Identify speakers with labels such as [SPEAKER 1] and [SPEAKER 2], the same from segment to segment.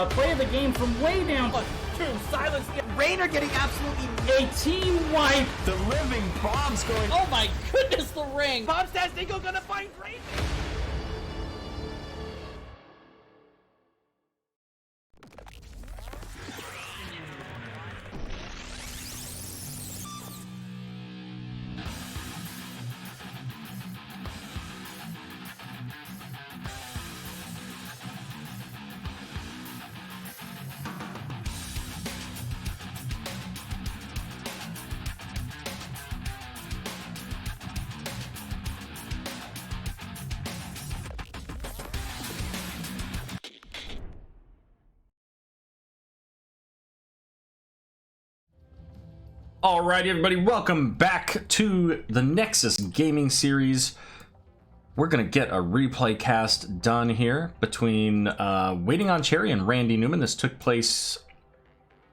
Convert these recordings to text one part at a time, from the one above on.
[SPEAKER 1] play of the game from way down.
[SPEAKER 2] 1, 2, silence. Rainer getting absolutely
[SPEAKER 1] A team wipe.
[SPEAKER 3] The living bomb's going.
[SPEAKER 2] Oh my goodness, the ring. Bombs Nico gonna find Rainer.
[SPEAKER 4] Alright everybody, welcome back to the Nexus gaming series. We're gonna get a replay cast done here between Waiting on Cherry and Randy Newman. This took place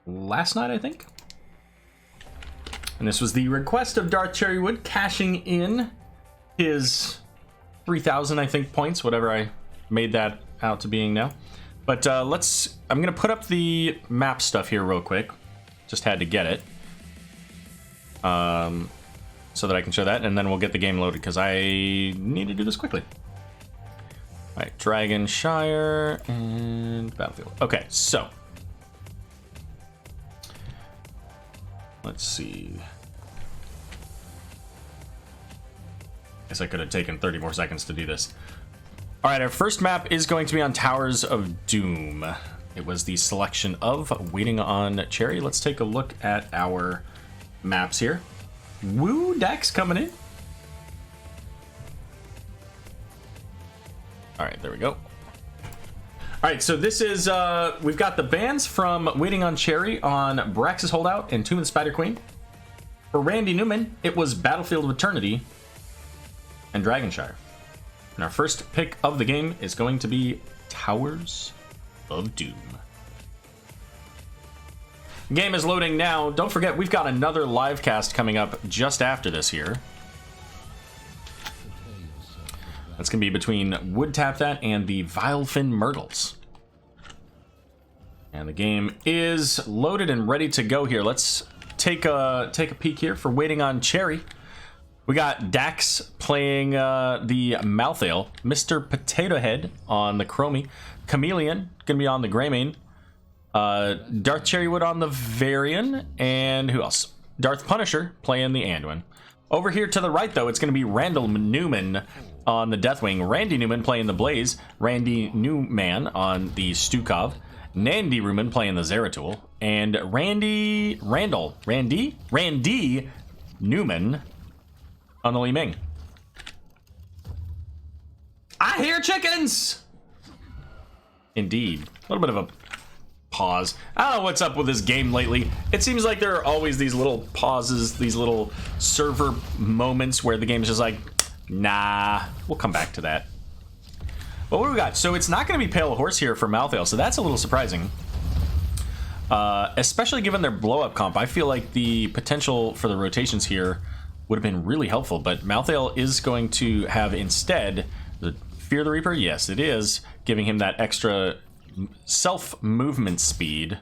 [SPEAKER 4] last night, I think. And this was the request of Darth Cherrywood, cashing in his 3,000, I think, points, whatever I made that out to being now. But I'm gonna put up the map stuff here real quick. Just had to get it. So that I can show that, and then we'll get the game loaded because I need to do this quickly. All right, Dragon Shire and Battlefield. Okay, so let's see. Guess I could have taken 30 more seconds to do this. All right, our first map is going to be on Towers of Doom. It was the selection of Waiting on Cherry. Let's take a look at our maps here. Woo, Dax coming in. All right, there we go. All right, so this is we've got the bans from Waiting on Cherry on Brax's Holdout and Tomb of the Spider Queen. For Randy Newman, it was Battlefield of Eternity and Dragonshire. And our first pick of the game is going to be Towers of Doom. Game is loading now. Don't forget, we've got another live cast coming up just after this here. That's going to be between Would Tap That and the Vilefin Myrtles. And the game is loaded and ready to go here. Let's take a peek here for Waiting on Cherry. We got Dax playing the Malthael, Mr. Potato Head on the Chromie, Chameleon going to be on the Greymane, Darth Cherrywood on the Varian, and who else? Darth Punisher playing the Anduin. Over here to the right, though, it's going to be Randall Newman on the Deathwing, Randy Newman playing the Blaze, Randy Newman on the Stukov, Nandy Ruman playing the Zeratul, and Randy Newman on the Li Ming. I hear chickens! Indeed. A little bit of a pause. I don't know what's up with this game lately. It seems like there are always these little pauses, these little server moments where the game's just like, nah, we'll come back to that. But what do we got? So it's not going to be Pale Horse here for Malthael, so that's a little surprising. Especially given their blow-up comp. I feel like the potential for the rotations here would have been really helpful, but Malthael is going to have instead the Fear the Reaper. Yes, it is, giving him that extra self-movement speed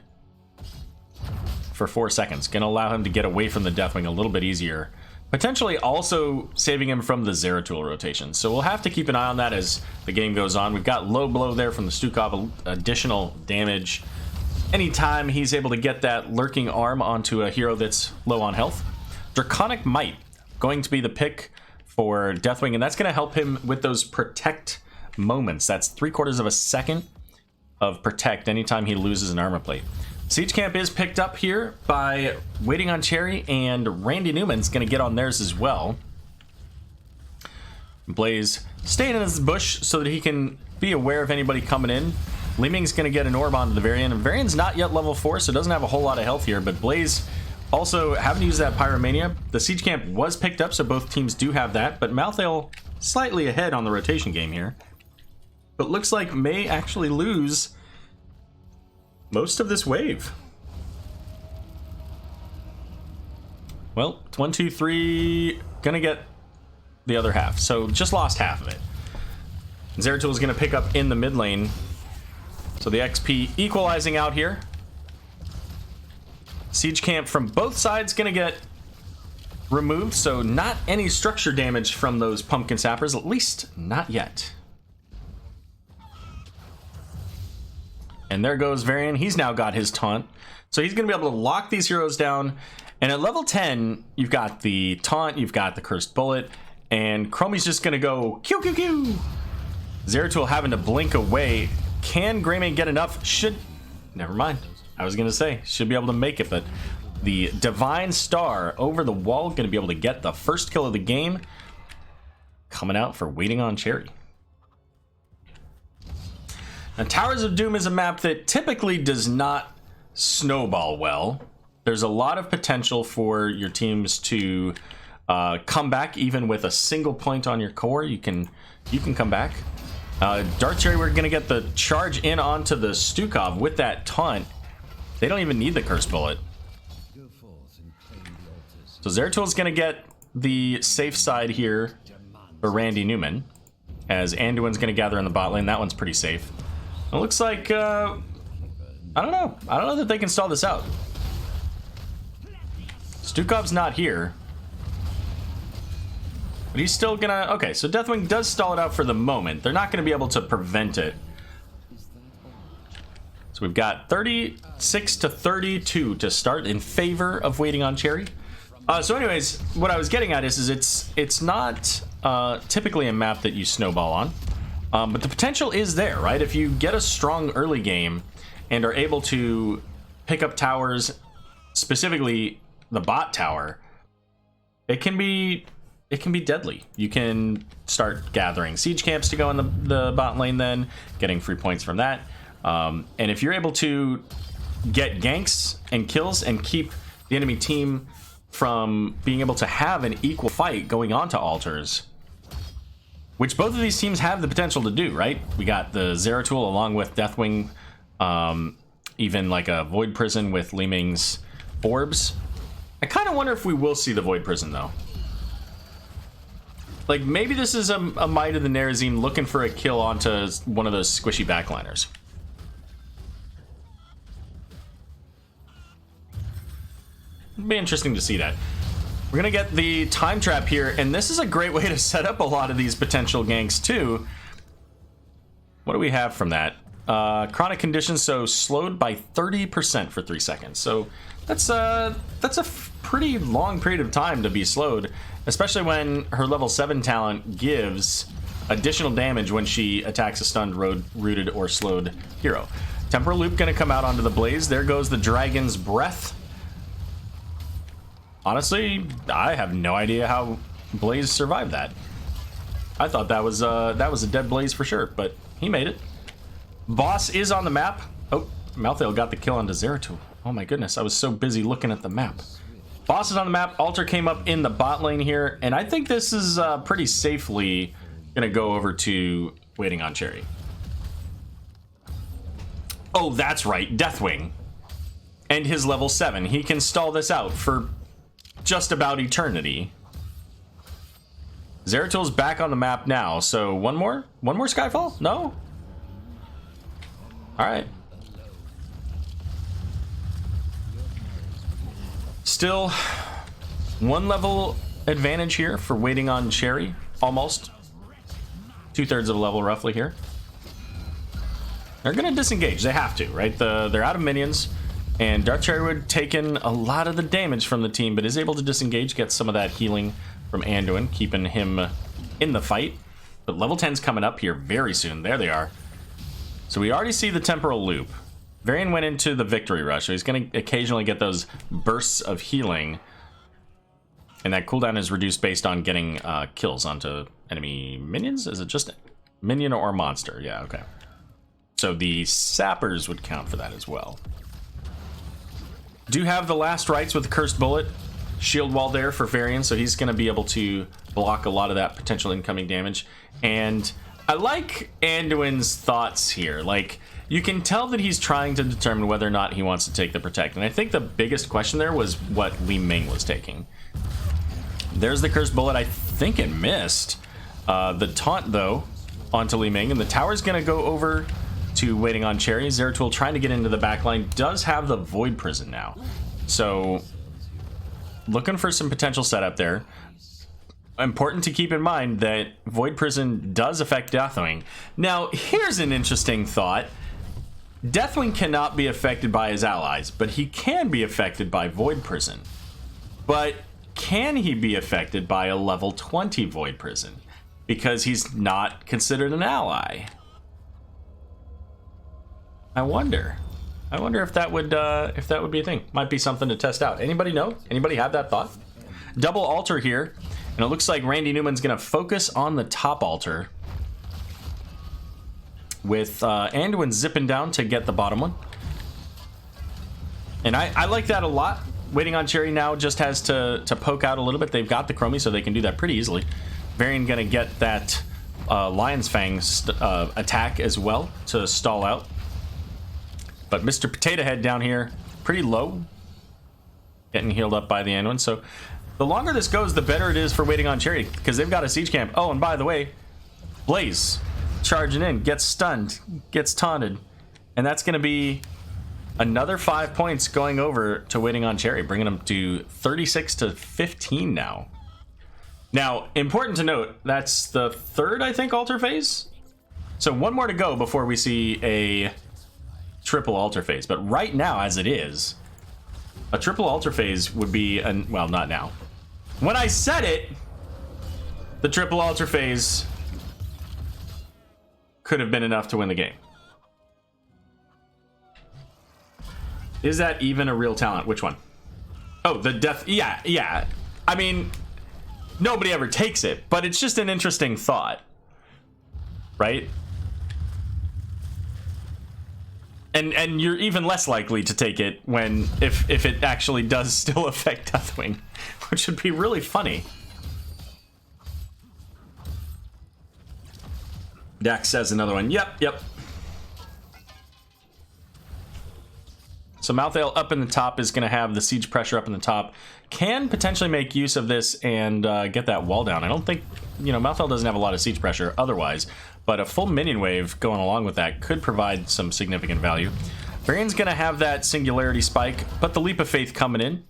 [SPEAKER 4] for 4 seconds. Gonna allow him to get away from the Deathwing a little bit easier. Potentially also saving him from the Zeratul rotation. So we'll have to keep an eye on that as the game goes on. We've got low blow there from the Stukov, additional damage. Anytime he's able to get that lurking arm onto a hero that's low on health. Draconic Might, going to be the pick for Deathwing, and that's gonna help him with those protect moments. That's 3/4 of a second of protect anytime he loses an armor plate. Siege Camp is picked up here by Waiting on Cherry, and Randy Newman's going to get on theirs as well. Blaze staying in his bush so that he can be aware of anybody coming in. Li Ming's going to get an orb onto the Varian, and Varian's not yet level 4, so doesn't have a whole lot of health here, but Blaze also having to use that Pyromania. The Siege Camp was picked up, so both teams do have that, but Malthael slightly ahead on the rotation game here. But looks like may actually lose most of this wave. Well, it's 1, 2, 3, gonna get the other half, so just lost half of it. Zeratul is gonna pick up in the mid lane So the XP equalizing out here. Siege camp from both sides gonna get removed, so not any structure damage from those pumpkin sappers, at least not yet. And there goes Varian. He's now got his taunt, so he's gonna be able to lock these heroes down. And at level 10, you've got the taunt, you've got the cursed bullet, and Chromie's just gonna go Q Q Q. Zeratul having to blink away. Can Greymane get enough? Never mind. I was gonna say should be able to make it, but the Divine Star over the wall gonna be able to get the first kill of the game. Coming out for Waiting on Cherry. Now, Towers of Doom is a map that typically does not snowball well. There's a lot of potential for your teams to come back, even with a single point on your core. You can come back. Dark Cherry, we're gonna get the charge in onto the Stukov with that taunt. They don't even need the Curse Bullet. So Zeratul's gonna get the safe side here for Randy Newman, as Anduin's gonna gather in the bot lane. That one's pretty safe. It looks like I don't know that they can stall this out. Stukov's not here, but he's still gonna... Okay, so Deathwing does stall it out for the moment. They're not gonna be able to prevent it. So we've got 36 to 32 to start in favor of Waiting on Cherry. So anyways, what I was getting at is it's not typically a map that you snowball on, but the potential is there, right? If you get a strong early game and are able to pick up towers, specifically the bot tower, it can be deadly. You can start gathering siege camps to go in the bot lane, then getting free points from that. And if you're able to get ganks and kills and keep the enemy team from being able to have an equal fight going on to altars, which both of these teams have the potential to do, right? We got the Zeratul along with Deathwing, even like a Void Prison with Li Ming's orbs. I kind of wonder if we will see the Void Prison though. Like maybe this is a Might of the Nerazim looking for a kill onto one of those squishy backliners. It'd be interesting to see that. We're gonna get the time trap here, and this is a great way to set up a lot of these potential ganks too. What do we have from that? Chronic conditions, so slowed by 30% for 3 seconds. So that's a pretty long period of time to be slowed, especially when her level 7 talent gives additional damage when she attacks a stunned, rooted, or slowed hero. Temporal Loop gonna come out onto the Blaze. There goes the Dragon's Breath. Honestly, I have no idea how Blaze survived that. I thought that was a dead Blaze for sure, but he made it. Boss is on the map. Oh, Malthael got the kill onto Zeratul. Oh my goodness, I was so busy looking at the map. Boss is on the map. Altar came up in the bot lane here, and I think this is pretty safely gonna go over to Waiting on Cherry. Oh, that's right, Deathwing. And his level 7. He can stall this out for just about eternity. Zeratul's back on the map now, so one more Skyfall? No? Alright. Still, one level advantage here for Waiting on Cherry. Almost. 2/3 of a level roughly here. They're gonna disengage. They have to, right? They're out of minions. And Dark Cherry would take in a lot of the damage from the team, but is able to disengage, get some of that healing from Anduin, keeping him in the fight. But level 10's coming up here very soon. There they are. So we already see the Temporal Loop. Varian went into the Victory Rush, so he's going to occasionally get those bursts of healing. And that cooldown is reduced based on getting kills onto enemy minions? Is it just minion or monster? Yeah, okay. So the Sappers would count for that as well. Do have the last rights with the Cursed Bullet. Shield wall there for Varian, so he's going to be able to block a lot of that potential incoming damage. And I like Anduin's thoughts here. Like, you can tell that he's trying to determine whether or not he wants to take the Protect. And I think the biggest question there was what Li Ming was taking. There's the Cursed Bullet. I think it missed. The taunt, though, onto Li Ming. And the tower's going to go over to Waiting on Cherry. Zeratul trying to get into the back line, does have the Void Prison now. So, looking for some potential setup there. Important to keep in mind that Void Prison does affect Deathwing. Now, here's an interesting thought. Deathwing cannot be affected by his allies, but he can be affected by Void Prison. But can he be affected by a level 20 Void Prison? Because he's not considered an ally. I wonder if that would be a thing. Might be something to test out. Anybody know? Anybody have that thought? Double altar here, and it looks like Randy Newman's gonna focus on the top altar with Anduin zipping down to get the bottom one. And I like that a lot. Waiting on Cherry now just has to poke out a little bit. They've got the Chromie, so they can do that pretty easily. Varian gonna get that Lion's Fang attack as well to stall out. But Mr. Potato Head down here, pretty low. Getting healed up by the Anduin. So the longer this goes, the better it is for Waiting on Cherry, because they've got a siege camp. Oh, and by the way, Blaze charging in, gets stunned, gets taunted. And that's going to be another 5 points going over to Waiting on Cherry, bringing them to 36 to 15 now. Now, important to note, that's the third, I think, altar phase. So one more to go before we see a triple altar phase. But right now, as it is, a triple altar phase would be, well, not now. When I said it, the triple altar phase could have been enough to win the game. Is that even a real talent? Which one? Oh, the death. Yeah. I mean, nobody ever takes it, but it's just an interesting thought, right? And you're even less likely to take it when if it actually does still affect Deathwing, which would be really funny. Dax says another one. Yep. So Malthael up in the top is going to have the siege pressure up in the top. Can potentially make use of this and get that wall down. I don't think, Malthael doesn't have a lot of siege pressure otherwise, but a full minion wave going along with that could provide some significant value. Varian's going to have that singularity spike, but the leap of faith coming in.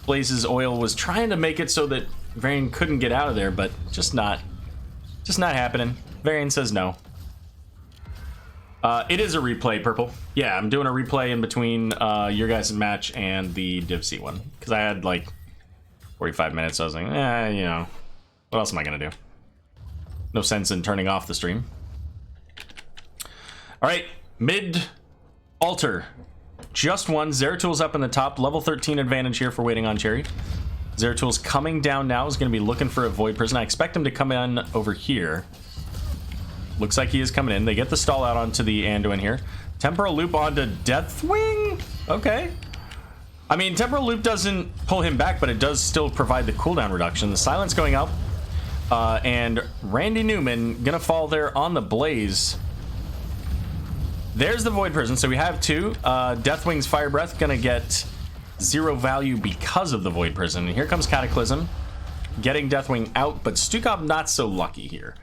[SPEAKER 4] Blaze's oil was trying to make it so that Varian couldn't get out of there, but just not happening. Varian says no. It is a replay, Purple. Yeah, I'm doing a replay in between your guys' match and the Div C one. Because I had like 45 minutes, so I was like, what else am I going to do? No sense in turning off the stream. Alright, mid altar. Just one. Zeratul's up in the top. Level 13 advantage here for Waiting on Cherry. Zeratul's coming down now. Is going to be looking for a Void Prison. I expect him to come in over here. Looks like he is coming in. They get the stall out onto the Anduin here. Temporal Loop onto Deathwing? Okay. I mean, Temporal Loop doesn't pull him back, but it does still provide the cooldown reduction. The silence going up. And Randy Newman gonna fall there on the Blaze. There's the Void Prison. So we have two. Deathwing's Fire Breath gonna get 0 value because of the Void Prison. And here comes Cataclysm. Getting Deathwing out, but Stukov not so lucky here.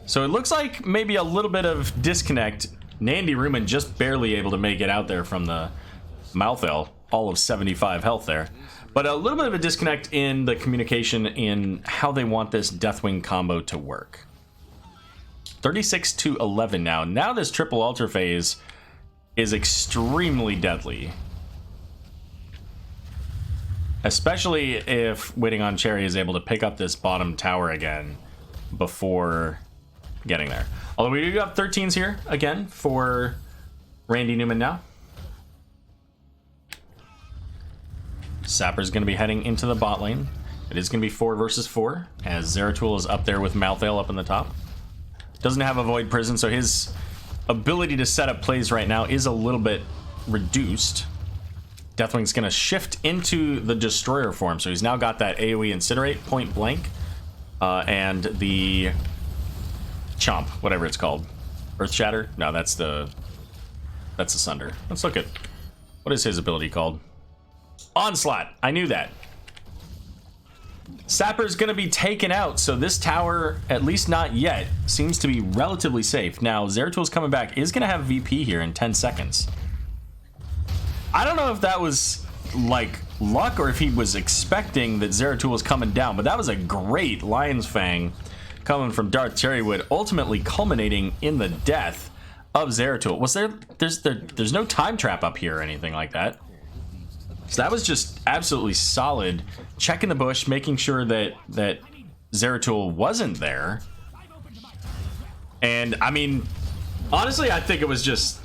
[SPEAKER 4] So it looks like maybe a little bit of disconnect. Nandy Ruman just barely able to make it out there from the Malthael. All of 75 health there. But a little bit of a disconnect in the communication in how they want this Deathwing combo to work. 36 to 11 now. Now this triple altar phase is extremely deadly. Especially if Waiting on Cherry is able to pick up this bottom tower again before getting there. Although we do have 13s here again for Randy Newman now. Sapper's going to be heading into the bot lane. It is going to be 4 versus 4 as Zeratul is up there with Malthael up in the top. Doesn't have a Void Prison, so his ability to set up plays right now is a little bit reduced. Deathwing's going to shift into the Destroyer form, so he's now got that AoE Incinerate, point blank, and the Chomp, whatever it's called. Earth Shatter? No, that's the Sunder. Let's look at, what is his ability called? Onslaught! I knew that. Sapper's going to be taken out, so this tower, at least not yet, seems to be relatively safe. Now, Zeratul coming back is going to have VP here in 10 seconds. I don't know if that was, like, luck or if he was expecting that Zeratul was coming down, but that was a great Lion's Fang coming from Darth Cherrywood, ultimately culminating in the death of Zeratul. Was there's no time trap up here or anything like that. So that was just absolutely solid. Checking the bush, making sure that Zeratul wasn't there. And I mean, honestly, I think it was just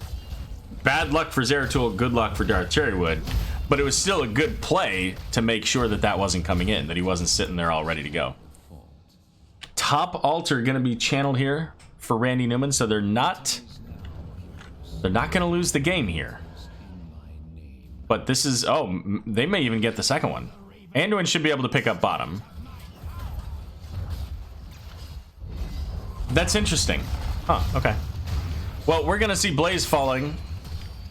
[SPEAKER 4] bad luck for Zeratul, good luck for Darth Cherrywood. But it was still a good play to make sure that that wasn't coming in, that he wasn't sitting there all ready to go. Top altar going to be channeled here for Randy Newman, so they're not going to lose the game here. But this is, oh, they may even get the second one. Anduin should be able to pick up bottom. That's interesting. Huh, okay. Well, we're going to see Blaze falling,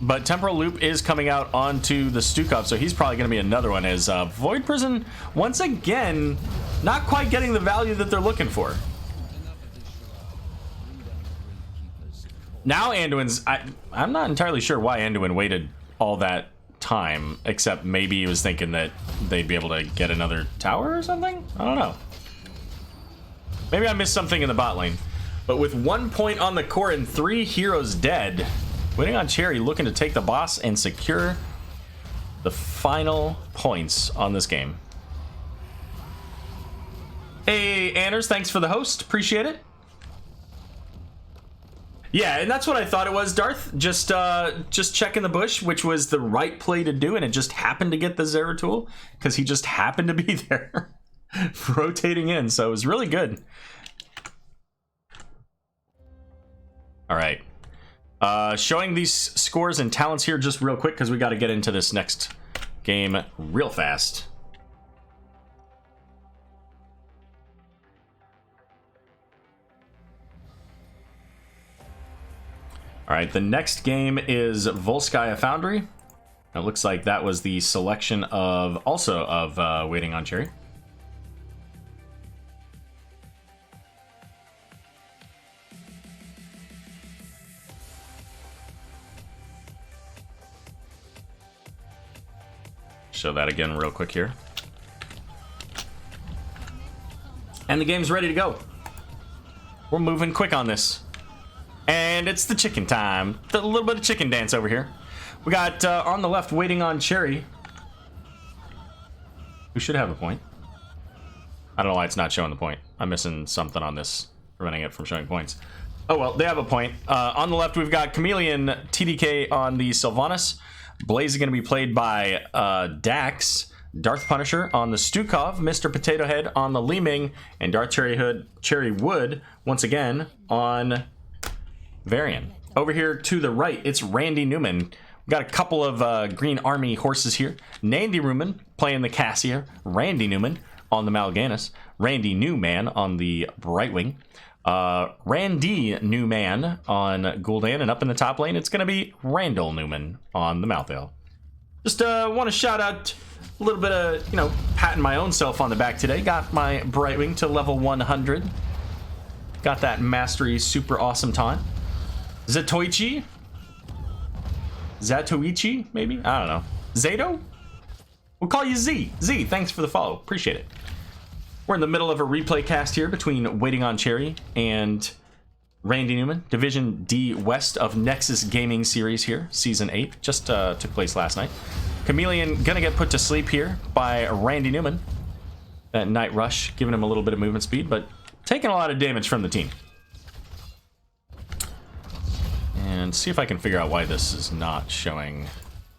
[SPEAKER 4] but Temporal Loop is coming out onto the Stukov, so he's probably going to be another one, as Void Prison, once again, not quite getting the value that they're looking for. Now Anduin's, I'm not entirely sure why Anduin waited all that time, except maybe he was thinking that they'd be able to get another tower or something. I don't know, maybe I missed something in the bot lane. But with 1 point on the core and 3 heroes dead, Waiting on Cherry looking to take the boss and secure the final points on this game. Hey Anders, thanks for the host, appreciate it. Yeah, and that's what I thought it was, Darth. Just checking the bush, which was the right play to do, and it just happened to get the Zeratul because he just happened to be there, rotating in. So it was really good. All right, showing these scores and talents here just real quick because we got to get into this next game real fast. All right, the next game is Volskaya Foundry. It looks like that was the selection of Waiting on Cherry. Show that again real quick here. And the game's ready to go. We're moving quick on this. And it's the chicken time. A little bit of chicken dance over here. We got on the left Waiting on Cherry, who should have a point. I don't know why it's not showing the point. I'm missing something on this, preventing it from showing points. Oh well, they have a point. On the left we've got Chameleon TDK on the Sylvanas. Blaze is going to be played by Dax. Darth Punisher on the Stukov, Mr. Potato Head on the Liming, and Darth Cherrywood once again on Varian. Over here to the right, it's Randy Newman. We've got a couple of Green Army horses here. Nandy Newman playing the Cassia. Randy Newman on the Mal'Ganis. Randy Newman on the Brightwing. Randy Newman on Gul'dan. And up in the top lane, it's going to be Randall Newman on the Malthael. Just want to shout out a little bit of, patting my own self on the back today. Got my Brightwing to level 100. Got that mastery super awesome time. Zatoichi? Zatoichi, maybe? I don't know. Zato? We'll call you Z. Z, thanks for the follow. Appreciate it. We're in the middle of a replay cast here between Waiting on Cherry and Randy Newman. Division D West of Nexus Gaming Series here. Season 8. Just took place last night. Chameleon gonna get put to sleep here by Randy Newman. That Night Rush, giving him a little bit of movement speed, but taking a lot of damage from the team. And see if I can figure out why this is not showing.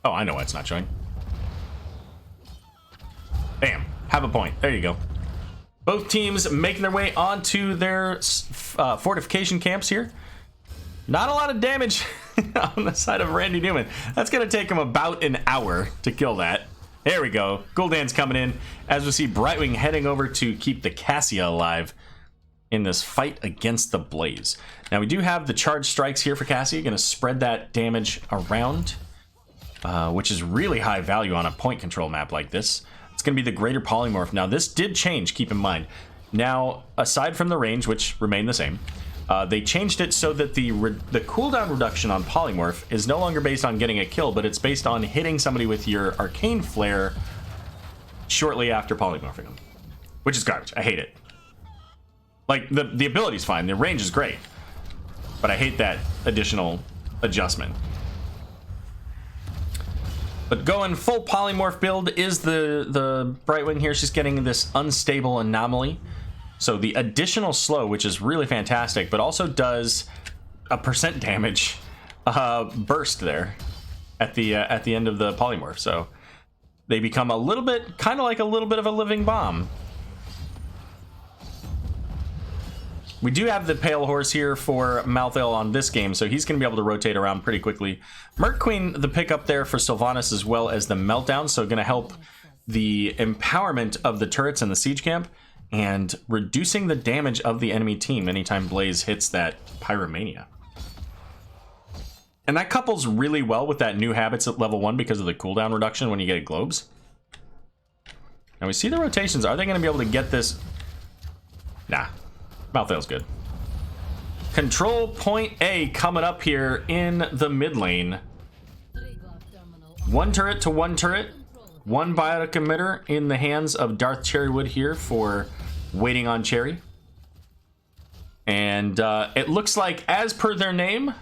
[SPEAKER 4] Oh, I know why it's not showing. Bam. Have a point. There you go. Both teams making their way onto their fortification camps here. Not a lot of damage on the side of Randy Newman. That's going to take him about an hour to kill that. There we go. Gul'dan's coming in. As we see Brightwing heading over to keep the Cassia alive in this fight against the Blaze. Now we do have the charge strikes here for Cassie. Going to spread that damage around, which is really high value on a point control map like this. It's going to be the greater polymorph. Now, this did change, keep in mind. Now, aside from the range, which remained the same, they changed it so that the cooldown reduction on polymorph is no longer based on getting a kill, but it's based on hitting somebody with your arcane flare shortly after polymorphing them, which is garbage. I hate it. Like, the ability's fine, the range is great, but I hate that additional adjustment. But going full polymorph build is the Brightwing here. She's getting this unstable anomaly. So the additional slow, which is really fantastic, but also does a % damage burst there at the end of the polymorph. So they become a little bit, kind of like a little bit of a living bomb. We do have the Pale Horse here for Malthael on this game, so he's going to be able to rotate around pretty quickly. Merc Queen, the pickup there for Sylvanas, as well as the Meltdown, so going to help the empowerment of the turrets in the siege camp and reducing the damage of the enemy team anytime Blaze hits that Pyromania. And that couples really well with that new habits at level 1 because of the cooldown reduction when you get globes. Now we see the rotations. Are they going to be able to get this? Nah. Malthael's good. Control point A coming up here in the mid lane. One turret to one turret. One biotic emitter in the hands of Darth Cherrywood here for waiting on Cherry. And it looks like, as per their name,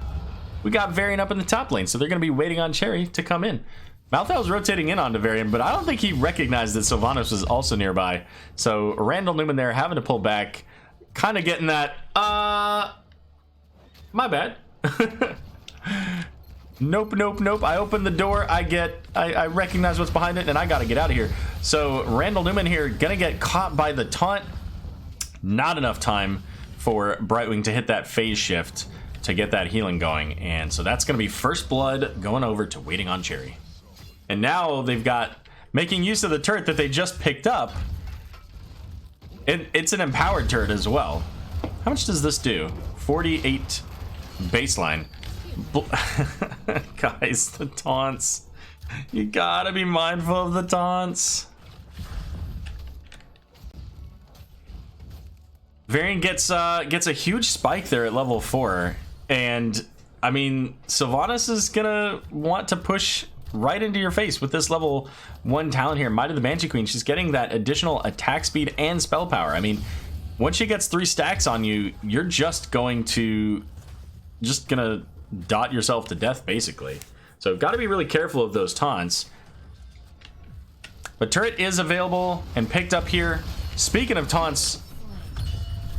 [SPEAKER 4] we got Varian up in the top lane. So they're going to be waiting on Cherry to come in. Malthael's rotating in onto Varian, but I don't think he recognized that Sylvanas was also nearby. So Randall Newman there having to pull back. Kind of getting that, my bad. Nope. I open the door, I recognize what's behind it, and I gotta get out of here. So Randall Newman here gonna get caught by the taunt. Not enough time for Brightwing to hit that phase shift to get that healing going. And so that's gonna be first blood going over to waiting on Cherry. And now they've got, making use of the turret that they just picked up. It's an empowered turret as well. How much does this do? 48 baseline. Guys, the taunts. You gotta be mindful of the taunts. Varian gets a huge spike there at level 4. And, I mean, Sylvanas is gonna want to push right into your face with this level 1 talent here. Might of the Banshee Queen, she's getting that additional attack speed and spell power. I mean, once she gets 3 stacks on you, you're just gonna dot yourself to death basically. So got to be really careful of those taunts. But turret is available and picked up here. Speaking of taunts,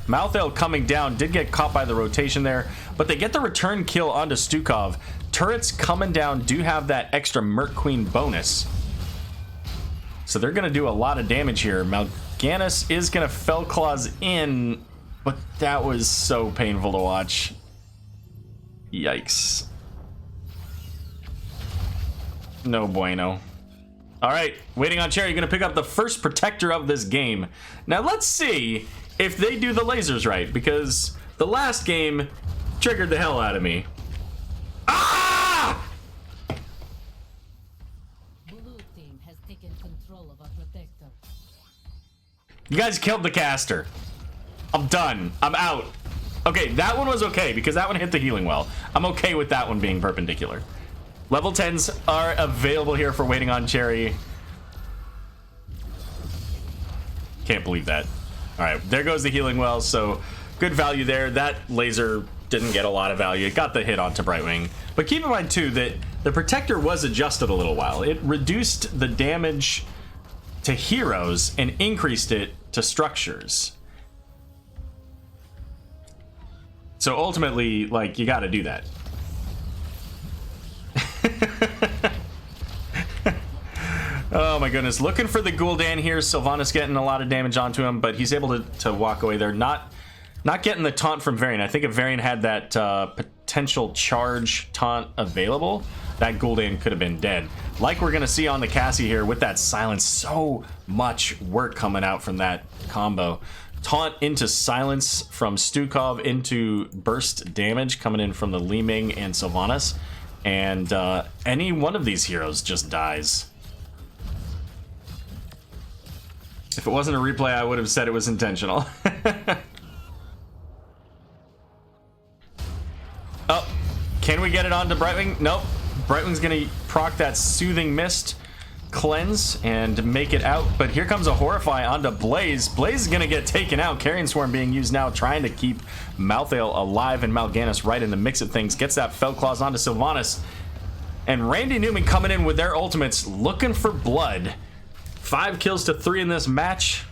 [SPEAKER 4] Malthael coming down, did get caught by the rotation there, but they get the return kill onto Stukov. Turrets coming down do have that extra Merc Queen bonus. So they're going to do a lot of damage here. Mal'Ganis is going to Fell Claws in, but that was so painful to watch. Yikes. No bueno. All right, waiting on Cherry, going to pick up the first protector of this game. Now let's see if they do the lasers right, because the last game triggered the hell out of me. Ah!
[SPEAKER 5] Blue team has taken control of a protector.
[SPEAKER 4] You guys killed the caster. I'm done. I'm out. Okay, that one was okay because that one hit the healing well. I'm okay with that one being perpendicular. Level 10s are available here for waiting on Cherry. Can't believe that. All right, there goes the healing well. So good value there. That laser didn't get a lot of value. It got the hit onto Brightwing. But keep in mind too that the protector was adjusted a little while. It reduced the damage to heroes and increased it to structures. So ultimately, like, you got to do that. Oh my goodness, looking for the Gul'dan here. Sylvanas getting a lot of damage onto him, but he's able to walk away there. Not getting the taunt from Varian. I think if Varian had that potential charge taunt available, that Gul'dan could have been dead. Like we're gonna see on the Cassie here with that silence. So much work coming out from that combo. Taunt into silence from Stukov into burst damage coming in from the Li Ming and Sylvanas. And any one of these heroes just dies. If it wasn't a replay, I would have said it was intentional. Oh, can we get it onto Brightwing? Nope. Brightwing's gonna proc that Soothing Mist cleanse and make it out, but here comes a Horrify onto Blaze. Blaze is gonna get taken out. Carrion Swarm being used now, trying to keep Malthael alive, and Mal'Ganis right in the mix of things. Gets that Fell Claws onto Sylvanas. And Randy Newman coming in with their ultimates, looking for blood. 5 kills to 3 in this match.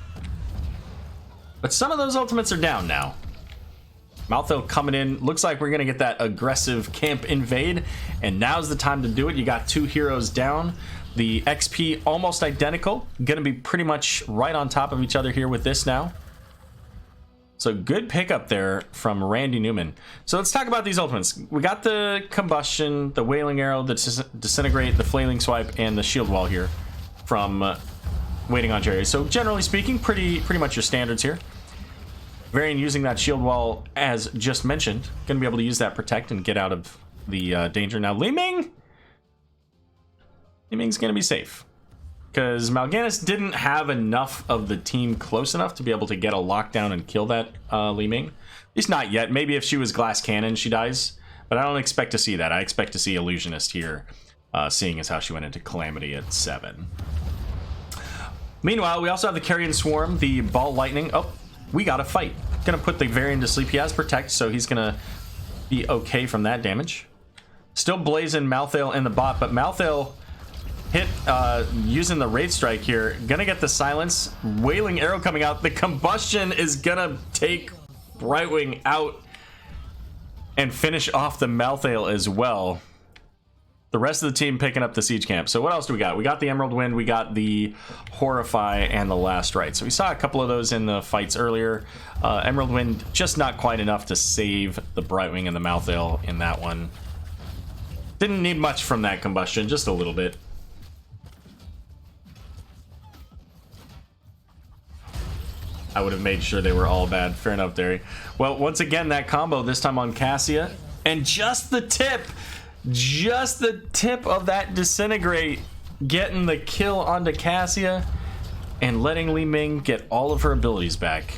[SPEAKER 4] But some of those ultimates are down now. Malthael coming in. Looks like we're going to get that aggressive camp invade. And now's the time to do it. You got 2 heroes down. The XP almost identical. Going to be pretty much right on top of each other here with this now. So good pickup there from Randy Newman. So let's talk about these ultimates. We got the Combustion, the Wailing Arrow, the Disintegrate, the Flailing Swipe, and the Shield Wall here from Waiting on Jerry. So generally speaking, pretty much your standards here. Varian using that Shield Wall as just mentioned. Going to be able to use that Protect and get out of the danger. Now Li Ming's going to be safe. Because Mal'Ganis didn't have enough of the team close enough to be able to get a lockdown and kill that Li Ming. At least not yet. Maybe if she was Glass Cannon, she dies. But I don't expect to see that. I expect to see Illusionist here, seeing as how she went into Calamity at 7. Meanwhile, we also have the Carrion Swarm, the Ball Lightning. Oh, we got to fight. Gonna put the Varian to sleep. He has Protect, so he's gonna be okay from that damage. Still blazing Malthael in the bot, but Malthael hit using the Wraith Strike here. Gonna get the silence. Wailing Arrow coming out. The Combustion is gonna take Brightwing out and finish off the Malthael as well. The rest of the team picking up the Siege Camp. So what else do we got? We got the Emerald Wind, we got the Horrify, and the Last Rite. So we saw a couple of those in the fights earlier. Emerald Wind just not quite enough to save the Brightwing and the Malthael in that one. Didn't need much from that Combustion, just a little bit. I would have made sure they were all bad. Fair enough, Derry. Well, once again, that combo, this time on Cassia. And just the tip of that Disintegrate getting the kill onto Cassia and letting Li Ming get all of her abilities back.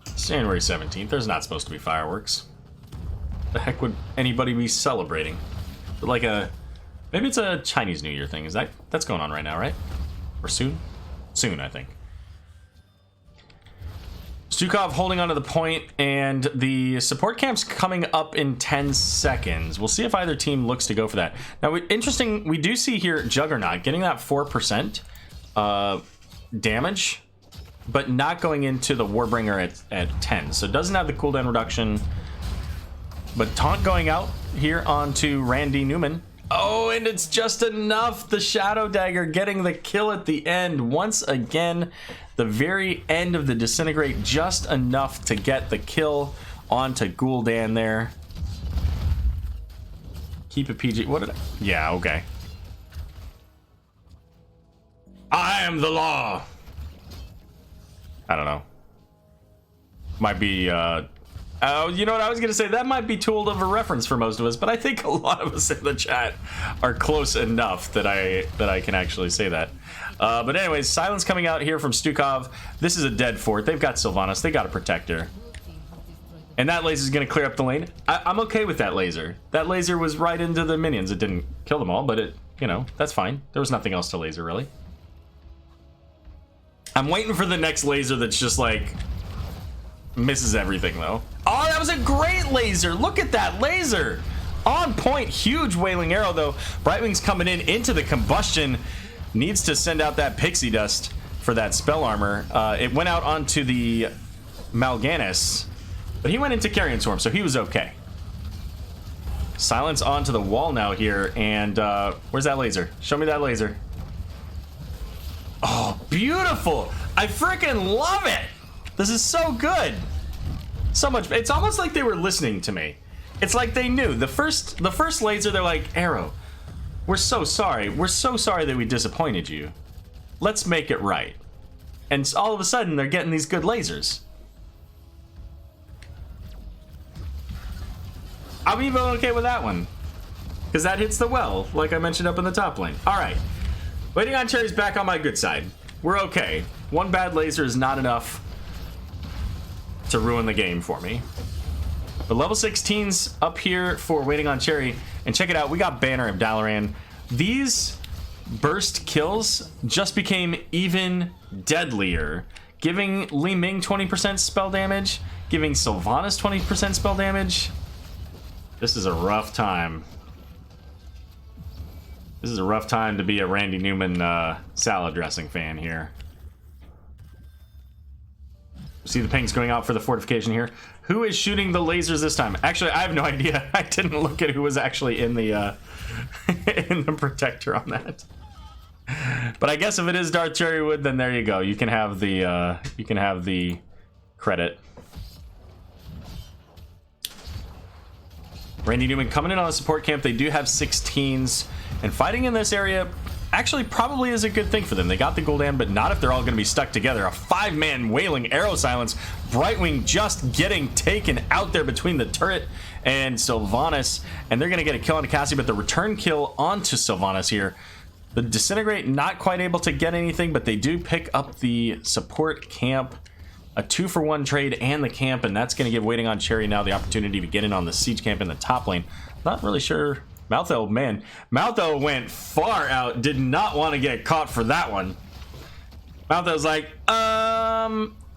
[SPEAKER 4] It's January 17th. There's not supposed to be fireworks. The heck would anybody be celebrating? But like maybe it's a Chinese New Year thing. That's going on right now, right? Or soon? Soon, I think. Stukov holding onto the point, and the support camp's coming up in 10 seconds. We'll see if either team looks to go for that. Now, interesting, we do see here Juggernaut getting that 4% damage, but not going into the Warbringer at 10. So it doesn't have the cooldown reduction, but Taunt going out here onto Randy Newman. Oh, and it's just enough. The Shadow Dagger getting the kill at the end. Once again, the very end of the Disintegrate, just enough to get the kill onto Gul'dan there. Keep it PG. What did I... Yeah, okay. I am the law. I don't know. Might be, oh, you know what I was gonna say? That might be too old of a reference for most of us, but I think a lot of us in the chat are close enough that I can actually say that. But anyways, silence coming out here from Stukov. This is a dead fort. They've got Sylvanas. They got a Protector. And that laser is going to clear up the lane. I'm okay with that laser. That laser was right into the minions. It didn't kill them all, but it, you know, that's fine. There was nothing else to laser, really. I'm waiting for the next laser that's just like... misses everything, though. Oh, that was a great laser. Look at that laser. On point. Huge Wailing Arrow, though. Brightwing's coming into the Combustion. Needs to send out that Pixie Dust for that spell armor. It went out onto the Mal'Ganis, but he went into Carrion Swarm, so he was okay. Silence onto the wall now here, and where's that laser? Show me that laser. Oh, beautiful. I freaking love it. This is so good. So much. It's almost like they were listening to me. It's like they knew. The first laser, they're like, Aero, we're so sorry. We're so sorry that we disappointed you. Let's make it right. And all of a sudden, they're getting these good lasers. I'm even okay with that one. because that hits the well, like I mentioned up in the top lane. All right, Waiting on Cherry's back on my good side. We're okay. One bad laser is not enough to ruin the game for me. But level 16's up here for Waiting on Cherry. And check it out, we got Banner and Dalaran. These burst kills just became even deadlier, giving Li Ming 20% spell damage, giving Sylvanas 20% spell damage. This is a rough time. This is a rough time to be a Randy Newman salad dressing fan here. See the pings going out for the fortification here. Who is shooting the lasers this time? Actually, I have no idea. I didn't look at who was actually in the in the protector on that. But I guess if it is Darth Cherrywood, then there you go. You can have the credit. Randy Newman coming in on a support camp. They do have 16s, and fighting in this area actually probably is a good thing for them. They got the Gul'dan, but not if they're all going to be stuck together. A 5-man wailing arrow silence. Brightwing just getting taken out there between the turret and Sylvanas, and they're going to get a kill on Cassie, but the return kill onto Sylvanas here. The Disintegrate not quite able to get anything, but they do pick up the support camp. A 2-for-1 trade and the camp, and that's going to give Waiting on Cherry now the opportunity to get in on the siege camp in the top lane. Not really sure. Malthael, man. Malthael went far out. Did not want to get caught for that one. Malthael's like,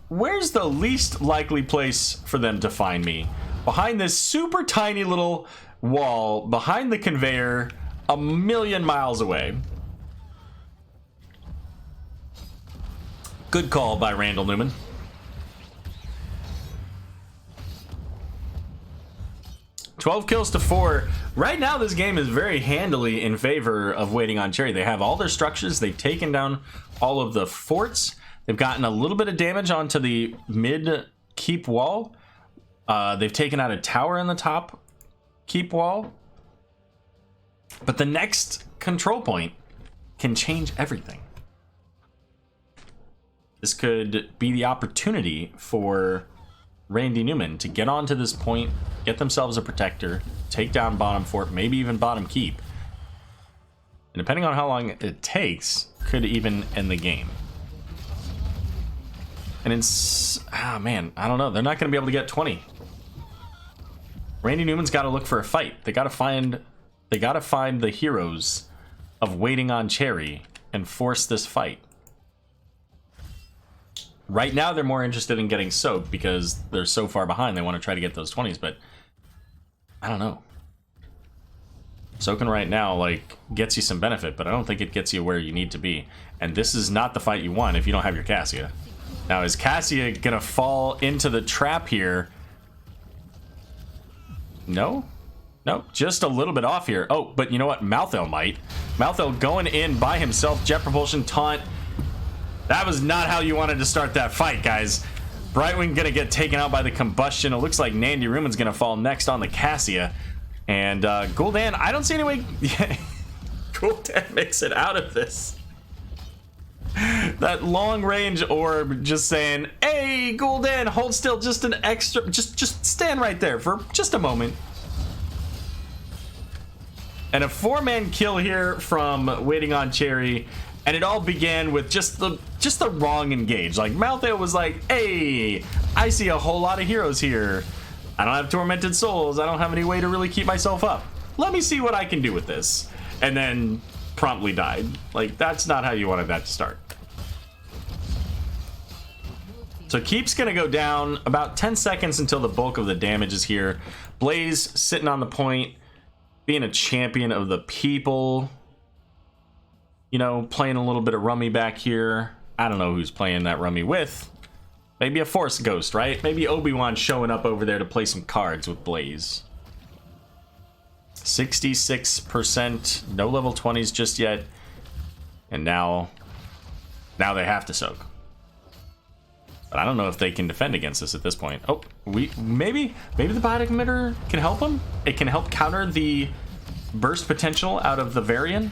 [SPEAKER 4] where's the least likely place for them to find me? Behind this super tiny little wall, behind the conveyor, a million miles away. Good call by Randall Newman. 12 kills to 4. Right now, this game is very handily in favor of Waiting on Cherry. They have all their structures. They've taken down all of the forts. They've gotten a little bit of damage onto the mid keep wall. They've taken out a tower in the top keep wall. But the next control point can change everything. This could be the opportunity for Randy Newman to get onto this point, get themselves a protector, take down bottom fort, maybe even bottom keep. And depending on how long it takes, could even end the game. And it's, man, I don't know. They're not going to be able to get 20. Randy Newman's got to look for a fight. They got to find the heroes of Waiting on Cherry and force this fight. Right now, they're more interested in getting soaked because they're so far behind. They want to try to get those 20s, but I don't know. Soaking right now, like, gets you some benefit, but I don't think it gets you where you need to be. And this is not the fight you want if you don't have your Cassia. Now, is Cassia gonna fall into the trap here? No? Nope, just a little bit off here. Oh, but you know what? Malthael might. Malthael going in by himself, jet propulsion, taunt. That was not how you wanted to start that fight, guys. Brightwing gonna get taken out by the combustion. It looks like Nandy Ruman's gonna fall next on the Cassia. And Gul'dan, I don't see any way. Gul'dan makes it out of this. That long range orb just saying, hey, Gul'dan, hold still, just an extra, just stand right there for just a moment. And a 4-man kill here from Waiting on Cherry. And it all began with just the wrong engage. Like, Malthael was like, hey, I see a whole lot of heroes here. I don't have tormented souls. I don't have any way to really keep myself up. Let me see what I can do with this. And then promptly died. Like, that's not how you wanted that to start. So Keep's gonna go down about 10 seconds until the bulk of the damage is here. Blaze sitting on the point, being a champion of the people. You know, playing a little bit of rummy back here. I don't know who's playing that rummy with. Maybe a Force Ghost, right? Maybe Obi-Wan showing up over there to play some cards with Blaze. 66%, no level 20s just yet. And now they have to soak. But I don't know if they can defend against this at this point. Oh, maybe the biotic emitter can help them. It can help counter the burst potential out of the Varian.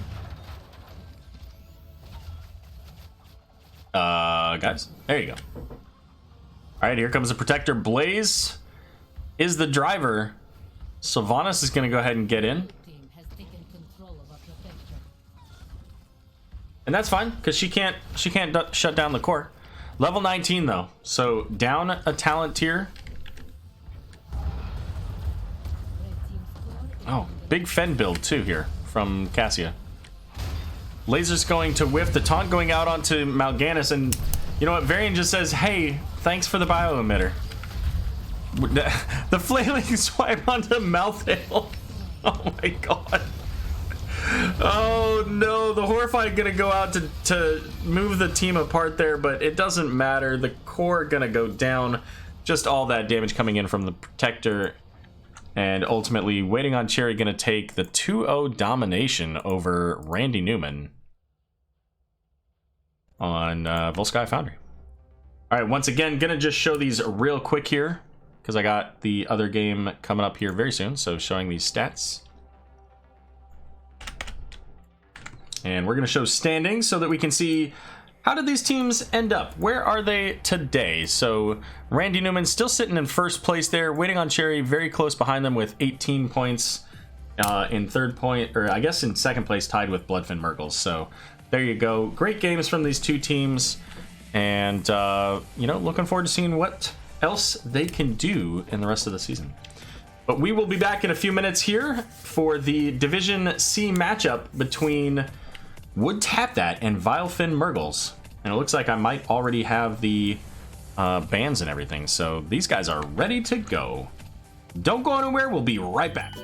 [SPEAKER 4] Guys, there you go. All right, here comes the protector. Blaze is the driver. Sylvanas is going to go ahead and get in.
[SPEAKER 5] Team has taken
[SPEAKER 4] And that's fine, because she can't shut down the core. Level 19 though, so down a talent tier. Oh, big Fen build too here from Cassia. Laser's going to whiff the taunt going out onto Mal'Ganis, and you know what? Varian just says, hey, thanks for the bio emitter. The flailing swipe onto Mal'Thale. Oh my god. Oh no, the Horrified gonna go out to move the team apart there, but it doesn't matter. The core gonna go down. Just all that damage coming in from the Protector. And ultimately, Waiting on Cherry gonna take the 2-0 domination over Randy Newman on Volsky Foundry. Alright, once again, gonna just show these real quick here, because I got the other game coming up here very soon, so showing these stats. And we're gonna show standings so that we can see how did these teams end up? Where are they today? So Randy Newman still sitting in first place there, Waiting on Cherry very close behind them with 18 points in third point, or I guess in second place, tied with Bloodfin Merkles. So there you go. Great games from these two teams, and you know, looking forward to seeing what else they can do in the rest of the season. But we will be back in a few minutes here for the Division C matchup between Would Tap That and Vilefin Mergles. And it looks like I might already have the bans and everything, so these guys are ready to go. Don't go anywhere, we'll be right back.